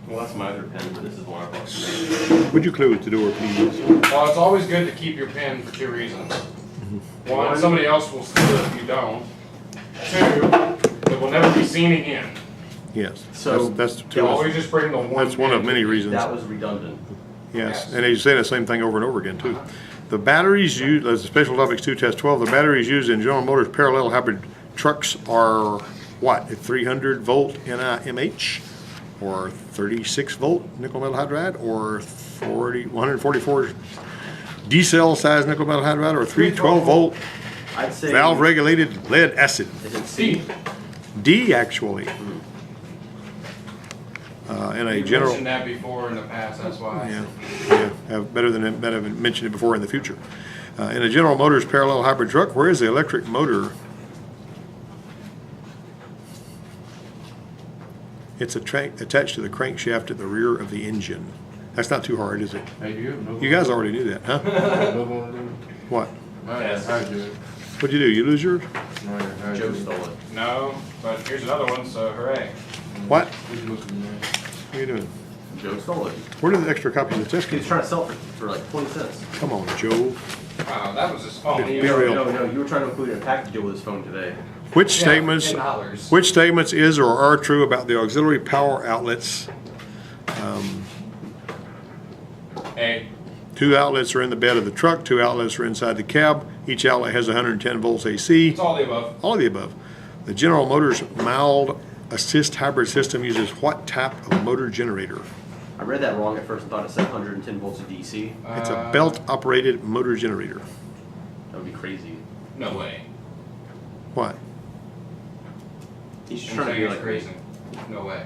Well, that's my other pen, but this is one I bought today. Would you close the door, please? Well, it's always good to keep your pen for two reasons. One, somebody else will steal it if you don't. Two, it will never be seen again. Yes. So, that's You always just bring the one. That's one of pen. many reasons. that was redundant. Yes, and they say the same thing over and over again, too. The batteries used, as Special Topics 2 Test 12, the batteries used in General Motors parallel hybrid trucks are what? A 300 volt NIMH, or 36 volt nickel metal hydride, or 144 D-cell size nickel metal hydride, or 312 volt I'd say. valve regulated lead acid. Is it C? D, actually. In a You've general. mentioned that before in the past, that's why. Yeah, better than mentioned it before in the future. In a General Motors parallel hybrid truck, where is the electric motor? It's attached to the crankshaft at the rear of the engine. That's not too hard, is it? Hey, You guys already knew that, huh? What? What'd you do? You lose yours? Joe stole it. No, but here's another one, so hooray. What? What are you doing? Joe stole it. Where did the extra copies of the test He was go? trying to sell it for like 20 cents. Come on, Joe. Wow, that was his phone. Be real. No, you were trying to include a package deal with his phone today. Which Yeah, statements? $10. Which statements is or are true about the auxiliary power outlets? Hey, 2 outlets are in the bed of the truck, 2 outlets are inside the cab. Each outlet has 110 volts AC. it's all the above. All of the above. The General Motors mild assist hybrid system uses what type of motor generator? I read that wrong at first and thought it said 110 volts of DC. It's a belt-operated motor generator. That would be crazy. No way. What? He's just I'm trying to saying be it's like crazy. No way.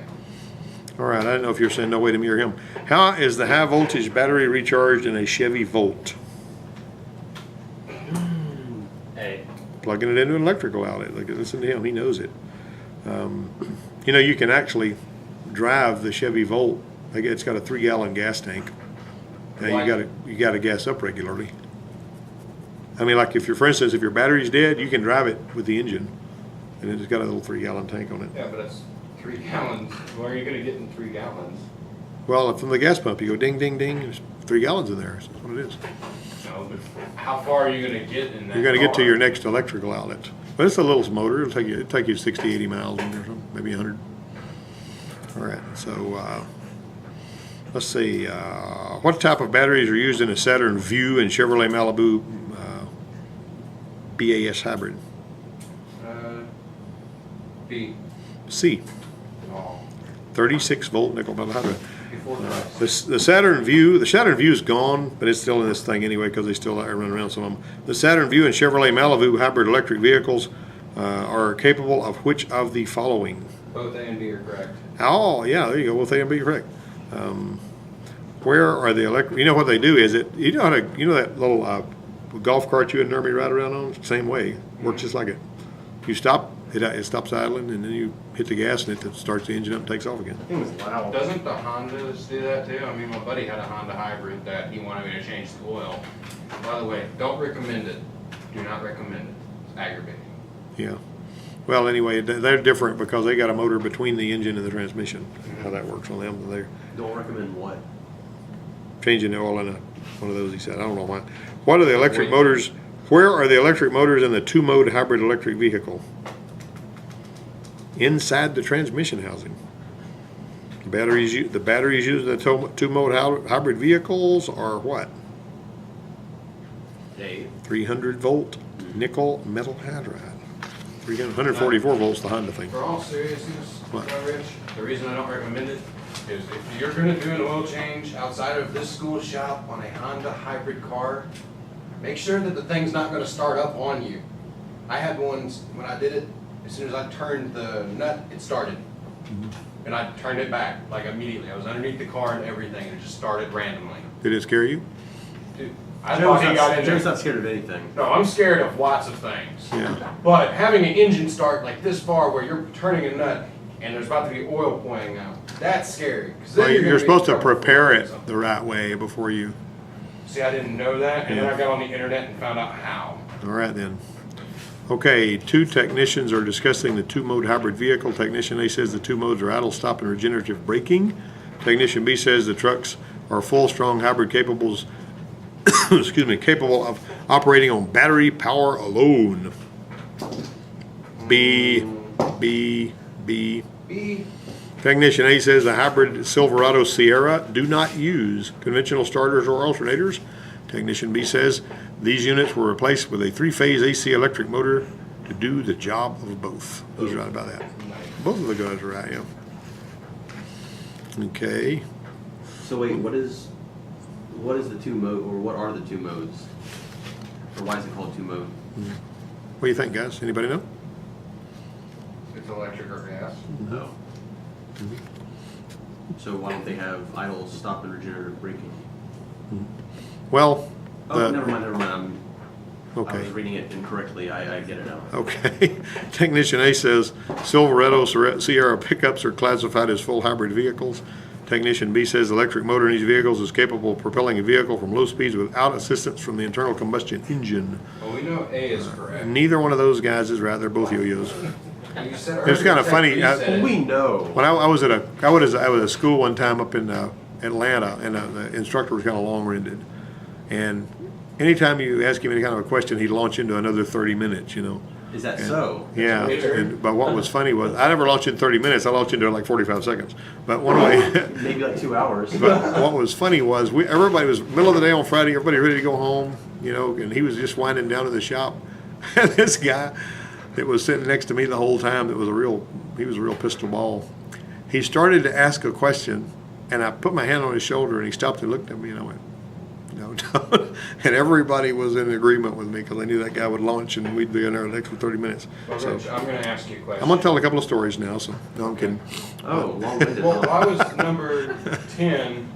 All right, I didn't know if you were saying no way to me or him. How is the high voltage battery recharged in a Chevy Volt? A. Plugging it into an electrical outlet. Look, listen to him, he knows it. You know, you can actually drive the Chevy Volt. It's got a 3-gallon gas tank. And Why? you gotta gas up regularly. I mean, like for instance, if your battery's dead, you can drive it with the engine. And it's got a little 3-gallon tank on it. Yeah, but it's 3 gallons. Where are you gonna get in 3 gallons? Well, from the gas pump, you go ding, ding, ding, there's 3 gallons in there, that's what it is. No, but how far are you gonna get in that You're gonna get to car? your next electrical outlet. But it's a little motor, it'll take you 60, 80 miles or something, maybe 100. All right, so, let's see, what type of batteries are used in a Saturn Vue and Chevrolet Malibu, BAS hybrid? B. C, Oh, 36 volt nickel metal hydride. before the The Saturn Vue's gone, but it's still in this thing anyway because they still run around some of them. The Saturn Vue and Chevrolet Malibu hybrid electric vehicles are capable of which of the following? Both A and B are correct. Oh, yeah, there you go. Well, they can be correct. Where are the electric? You know what they do is you know that little golf cart you and Nermy ride around on? Same way, works just like it. You stop, it stops idling, and then you hit the gas, and it starts the engine up and takes off again. That thing was loud. Doesn't the Hondas do that too? I mean, my buddy had a Honda hybrid that he wanted me to change the oil. By the way, don't recommend it. Do not recommend it. It's aggravating. Yeah. Well, anyway, they're different because they got a motor between the engine and the transmission. How that works on them, they're Don't recommend what? changing the oil in one of those. He said, I don't know why. What are the electric motors? Where are the electric motors in the 2-mode hybrid electric vehicle? Inside the transmission housing. The batteries used in the 2-mode hybrid vehicles are what? A. 300 volt nickel metal hydride. 144 volts, the Honda thing. For all seriousness, What? Rich, the reason I don't recommend it is if you're gonna do an oil change outside of this school shop on a Honda hybrid car, make sure that the thing's not gonna start up on you. I had ones, when I did it, as soon as I turned the nut, it started. And I turned it back, like immediately. I was underneath the car and everything, and it just started randomly. Did it scare you? Dude, I thought he got in Joe's there. not scared of anything. No, I'm scared of lots of things. Yeah. But having an engine start like this far where you're turning a nut and there's about to be oil pouring out, that's scary. 'Cause then Well, gonna you're be supposed to in trouble prepare for it something. the right way before you. See, I didn't know that, and then Yeah. I got on the internet and found out how. All right then. Okay, 2 technicians are discussing the 2-mode hybrid vehicle. Technician A says the 2 modes are idle, stop, and regenerative braking. Technician B says the trucks are full, strong hybrid capables, excuse me, capable of operating on battery power alone. B. Technician A says the hybrid Silverado Sierra do not use conventional starters or alternators. Technician B says these units were replaced with a 3-phase AC electric motor to do the job of both. He's right about that. Both of the guys are right, yeah. Okay. So wait, what is the two mode, or what are the two modes? Or why is it called two mode? What do you think, guys? Anybody know? It's electric or gas. No. So why don't they have idle, stop, and regenerative braking? Well, Oh, never mind. I okay. was reading it incorrectly. I get it now. Okay. Technician A says Silverado Sierra pickups are classified as full hybrid vehicles. Technician B says the electric motor in these vehicles is capable of propelling a vehicle from low speeds without assistance from the internal combustion engine. Well, we know A is correct. Neither one of those guys is right. They're both yo-yos. You said It's kinda funny, earlier, Tech B said We it. know. When I was at a school one time up in Atlanta, and the instructor was kind of long-winded. And anytime you ask him any kind of a question, he'd launch into another 30 minutes, you know. Is that And- so? Yeah, That's weird. but what was funny was, I never launched in 30 minutes, I launched into like 45 seconds. But one way, Maybe like 2 hours. but what was funny was, everybody was, middle of the day on Friday, everybody ready to go home, you know, and he was just winding down to the shop. And this guy that was sitting next to me the whole time, he was a real pistol ball. He started to ask a question, and I put my hand on his shoulder, and he stopped and looked at me, and I went, no, don't. And everybody was in agreement with me, because I knew that guy would launch, and we'd be in there the next 30 minutes. Well, So, Rich, I'm gonna ask you a question. I'm gonna tell a couple of stories now, so, no, I'm kidding. Oh, long-winded. Well, why was number 10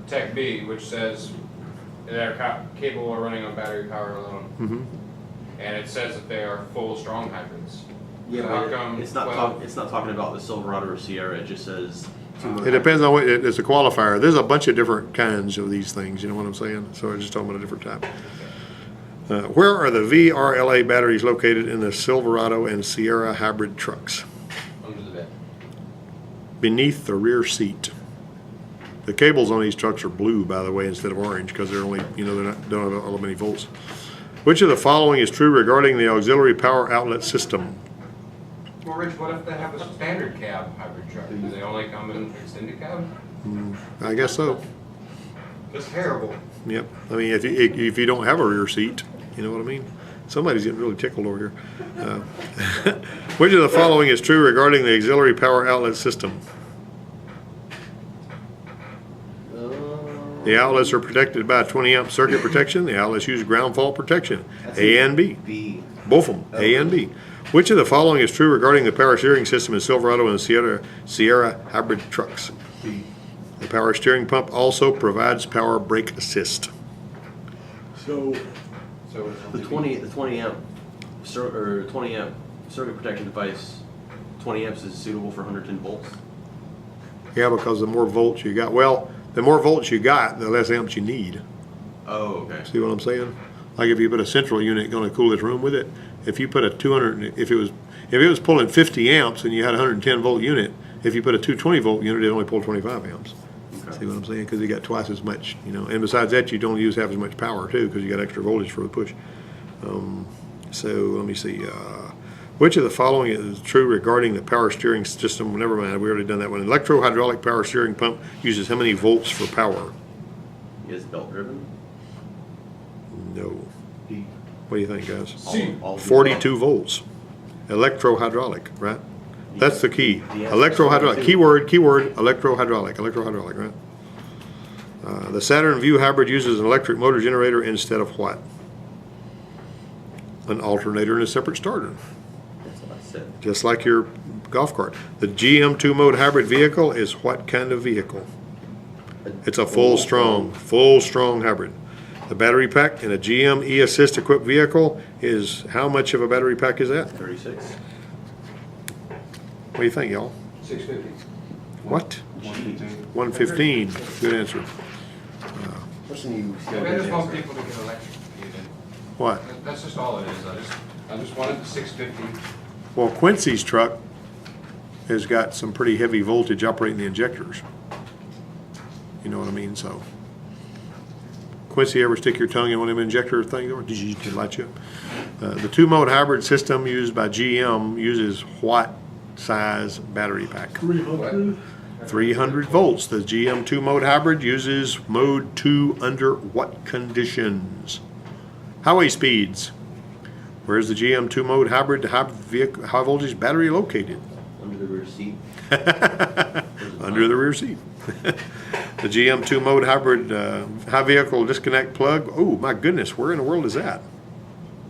Tech B, which says they're capable of running on battery power alone? Mhm. And it says that they are full strong hybrids. Yeah, So but how come it's not 12? it's not talking about the Silverado or Sierra. It just says two mode. It depends on what, it's a qualifier. There's a bunch of different kinds of these things, you know what I'm saying? So I'm just talking about a different type. Where are the VRLA batteries located in the Silverado and Sierra hybrid trucks? Under the bed. Beneath the rear seat. The cables on these trucks are blue, by the way, instead of orange, because they're only, you know, don't have all that many volts. Which of the following is true regarding the auxiliary power outlet system? Well, Rich, what if they have a standard cab hybrid truck? Do they only come in extended cab? I guess so. That's terrible. Yep. I mean, if you don't have a rear seat, you know what I mean? Somebody's getting really tickled over here. Which of the following is true regarding the auxiliary power outlet system? The outlets are protected by 20-amp circuit protection. The outlets use ground fault protection. A and B. B. Both of them, A and B. Which of the following is true regarding the power steering system in Silverado and Sierra hybrid trucks? B. The power steering pump also provides power brake assist. So So the 20 amp circuit protection device, 20 amps is suitable for 110 volts. Yeah, because the more volts you got, well, the more volts you got, the less amps you need. Oh, okay. See what I'm saying? Like if you put a central unit going to cool this room with it, if you put a 200, if it was pulling 50 amps and you had a 110 volt unit, if you put a 220 volt unit, it only pulled 25 amps. Okay. See what I'm saying? Because you got twice as much, you know. And besides that, you don't use half as much power too, because you got extra voltage for the push. So let me see. Which of the following is true regarding the power steering system? Never mind, we already done that one. Electro-hydraulic power steering pump uses how many volts for power? Is belt driven? No. B. What do you think, guys? All 42 volts. Electro-hydraulic, right? That's the key. The answer is Electro-hydraulic. 42. Keyword, electro-hydraulic. Electro-hydraulic, right? The Saturn Vue hybrid uses an electric motor generator instead of what? An alternator and a separate starter. That's what I said. Just like your golf cart. The GM 2-mode hybrid vehicle is what kind of vehicle? It's a full strong hybrid. The battery pack in a GM e-assist equipped vehicle is, how much of a battery pack is that? 36. What do you think, y'all? 650. What? 115. 115. Good answer. Person you I just want people to get electric. What? That's just all it is. I just wanted the 650. Well, Quincy's truck has got some pretty heavy voltage operating the injectors. You know what I mean, so. Quincy, ever stick your tongue in one of them injector things, or did you light you up? The two-mode hybrid system used by GM uses what size battery pack? 300 volts. The GM two-mode hybrid uses mode 2 under what conditions? Highway speeds. Where's the GM two-mode hybrid high voltage battery located? Under the rear seat. Under the rear seat. The GM two-mode hybrid high vehicle disconnect plug. Oh my goodness, where in the world is that?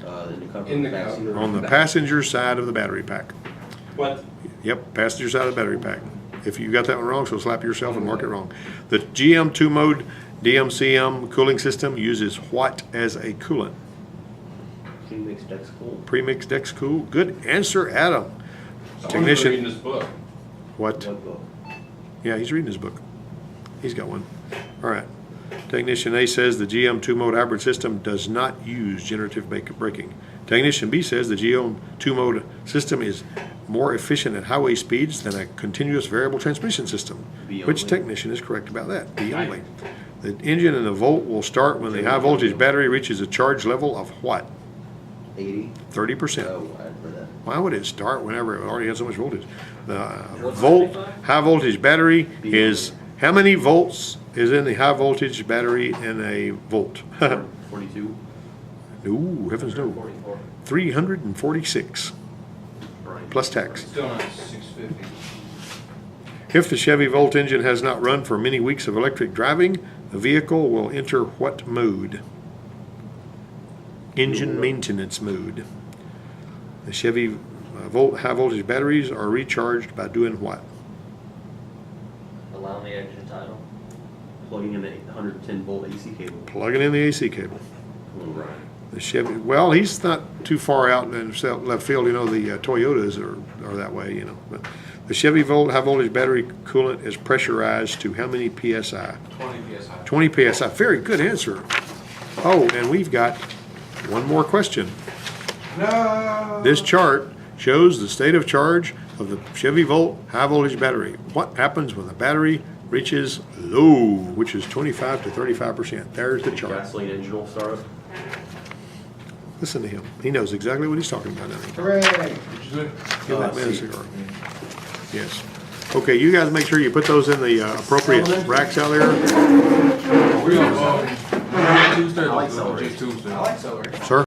In the cover. In the back cover. seat. On the passenger side of the battery pack. What? Yep, passenger side of the battery pack. If you got that one wrong, so slap yourself and mark it wrong. The GM two-mode DMCM cooling system uses what as a coolant? Premix Dex Cool. Premix Dex Cool. Good answer, Adam. Someone's Technician. reading this book. What? What book? Yeah, he's reading his book. He's got one. All right. Technician A says the GM two-mode hybrid system does not use generative braking. Technician B says the GM two-mode system is more efficient at highway speeds than a continuous variable transmission system. B Which only. technician is correct about that? B only. The engine and the volt will start when the high voltage battery reaches a charge level of what? 80? 30%. Oh, I'd for that. Why would it start whenever it already has so much voltage? The What's volt, 35? high voltage battery is, how many volts is in the high voltage battery in a volt? 42? No, heavens no. 44. 346 Right. plus tax. Still not 650. If the Chevy Volt engine has not run for many weeks of electric driving, the vehicle will enter what mode? Engine maintenance mode. The Chevy high voltage batteries are recharged by doing what? Allow me engine title. Plugging in the 110 volt AC cable. Plugging in the AC cable. Right. The Chevy, well, he's not too far out in left field, you know, the Toyotas are that way, you know. But the Chevy high voltage battery coolant is pressurized to how many PSI? 20 PSI. 20 PSI. Very good answer. Oh, and we've got one more question. No. This chart shows the state of charge of the Chevy Volt high voltage battery. What happens when the battery reaches low, which is 25 to 35%? There's the chart. Gasoline engine will start up. Listen to him. He knows exactly what he's talking about, doesn't he? Hooray. Did you do it? Give that man a see. cigar. Yes. Okay, you guys make sure you put those in the appropriate racks out there. We on Tuesday. I like celery. Just Tuesday. I like celery. Sir?